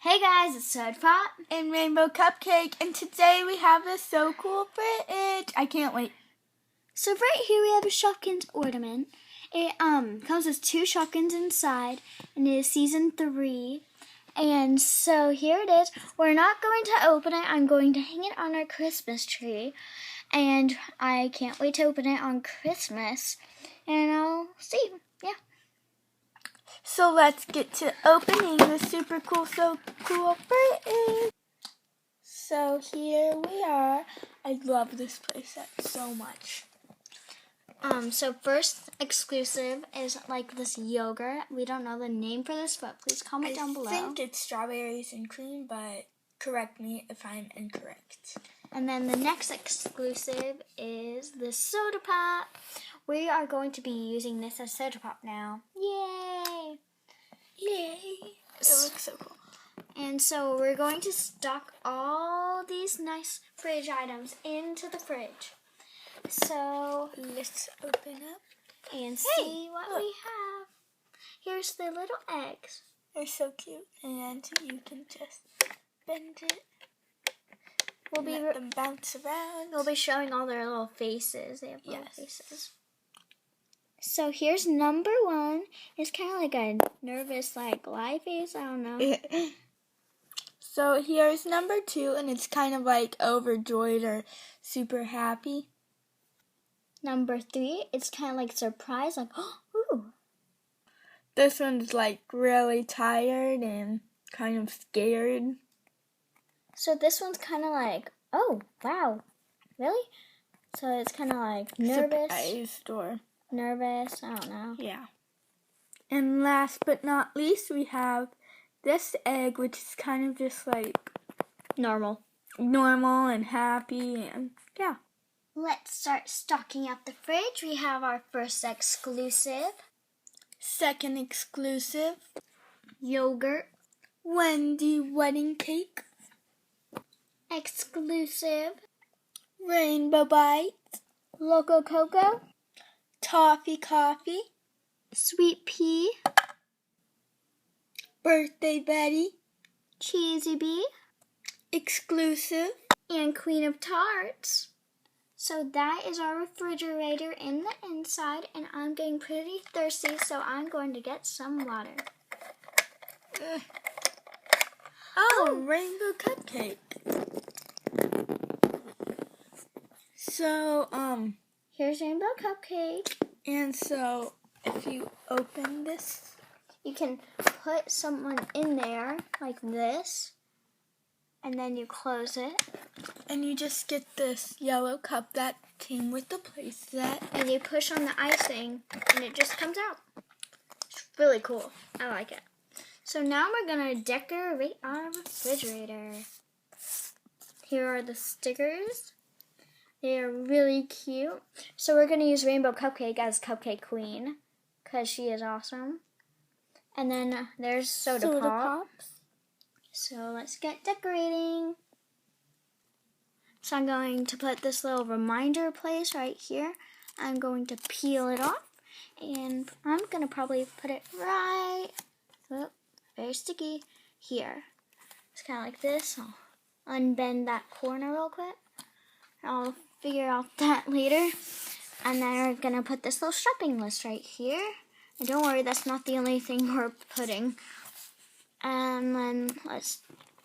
Hey guys, it's Soda Pop and Rainbow Cupcake, and today we have this so cool fridge. I can't wait. So right here we have a Shopkins ornament. It comes with 2 Shopkins inside, and it is season 3. And so here it is. We're not going to open it. I'm going to hang it on our Christmas tree, and I can't wait to open it on Christmas. And I'll see. Yeah. So let's get to opening the super cool, so cool fridge. So here we are. I love this playset so much. So first exclusive is like this yogurt. We don't know the name for this, but please comment down below. I think it's strawberries and cream, but correct me if I'm incorrect. And then the next exclusive is the Soda Pop. We are going to be using this as Soda Pop now. Yay! Yay! It looks so cool. And so we're going to stock all these nice fridge items into the fridge. So let's open up and see what we have. Here's the little eggs. They're so cute, and you can just bend it. Let them bounce around. We'll be showing all their little faces. They have little faces. So here's number 1. It's kind of like a nervous, lie face. I don't know. So here's number 2, and it's kind of like overjoyed or super happy. Number 3, it's kind of like surprised, like, ooh. This one's like really tired and kind of scared. So this one's kind of like, oh, wow, really? So it's kind of like nervous. Surprised or nervous, I don't know. Yeah. And last but not least, we have this egg, which is kind of just like normal and happy, and yeah. Let's start stocking up the fridge. We have our first exclusive. Second exclusive. Yogurt. Wendy wedding cake. Exclusive. Rainbow Bites. Loco Coco. Toffee Coffee. Sweet Pea. Birthday Betty. Cheesy Bee. Exclusive. And Queen of Tarts. So that is our refrigerator in the inside, and I'm getting pretty thirsty, so I'm going to get some water. Oh, Rainbow Cupcake. So, here's Rainbow Cupcake. And so, if you open this, you can put someone in there, like this, and then you close it. And you just get this yellow cup that came with the playset. And you push on the icing, and it just comes out. It's really cool. I like it. So now we're going to decorate our refrigerator. Here are the stickers. They are really cute. So we're going to use Rainbow Cupcake as Cupcake Queen, because she is awesome. And then there's Soda Pops. So let's get decorating. So I'm going to put this little reminder place right here. I'm going to peel it off, and I'm going to probably put it right, very sticky, here. It's kind of like this. I'll unbend that corner real quick. I'll figure out that later. And then we're going to put this little shopping list right here. And don't worry, that's not the only thing we're putting. And then let's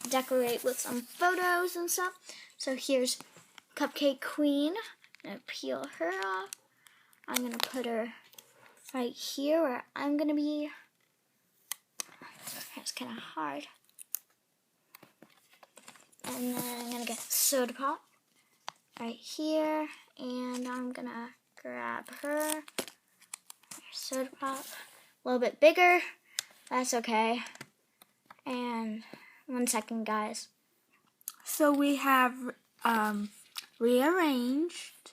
decorate with some photos and stuff. So here's Cupcake Queen. I'm going to peel her off. I'm going to put her right here where I'm going to be. It's kind of hard. And then I'm going to get Soda Pop right here. And I'm going to grab her. There's Soda Pop. A little bit bigger. That's okay. And 1 second, guys. So we have rearranged.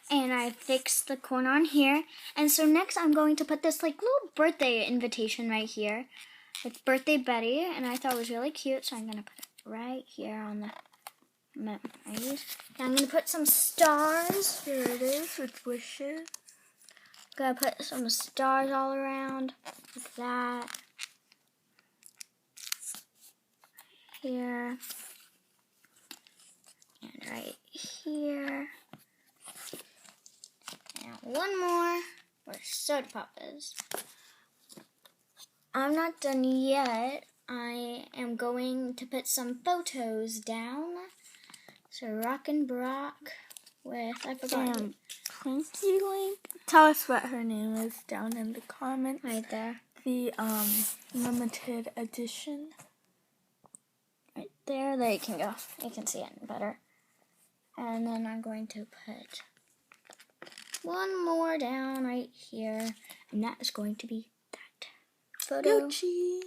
And I fixed the corner on here. And so next I'm going to put this little birthday invitation right here. It's Birthday Betty, and I thought it was really cute, so I'm going to put it right here on the memories. And I'm going to put some stars. Here it is with wishes. I'm going to put some stars all around, like that. here. And right here. And one more where soda pop is. I'm not done yet. I am going to put some photos down. So Rockin' Brock with, I forgot. Twinkie Link. Tell us what her name is down in the comments. Right there. The limited edition. Right there. There you can go. You can see it better. And then I'm going to put one more down right here. And that is going to be that photo Yoshi.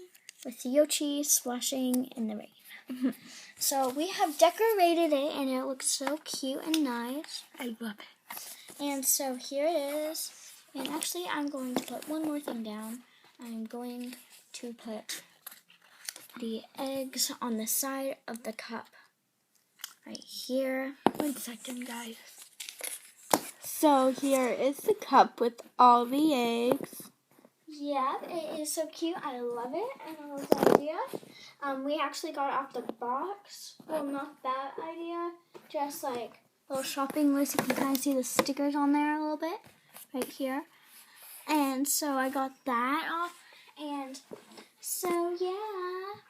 with Yoshi splashing in the rain. So we have decorated it and it looks so cute and nice. I love it. And so here it is. And actually I'm going to put one more thing down. I'm going to put the eggs on the side of the cup. Right here. 1 second, guys. So here is the cup with all the eggs. Yeah, it is so cute. I love it. And I love the idea. We actually got it off the box. Well, not that idea. Just like a little shopping list. You can kind of see the stickers on there a little bit. Right here. And so I got that off. And so, yeah.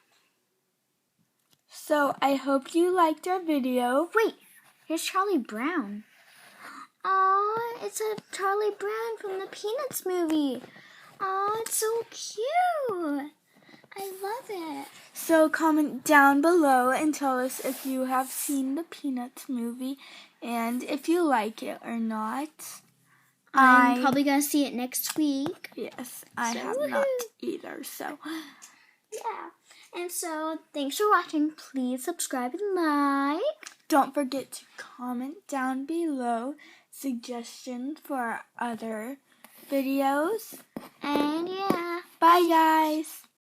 So I hope you liked our video. Wait, here's Charlie Brown. Aw, it's a Charlie Brown from the Peanuts movie. Aw, it's so cute. I love it. So comment down below and tell us if you have seen the Peanuts movie and if you like it or not. I'm probably going to see it next week. Yes, I So have not either, so. Yeah. And so, thanks for watching. Please subscribe and like. Don't forget to comment down below suggestions for our other videos. And yeah. Bye, guys.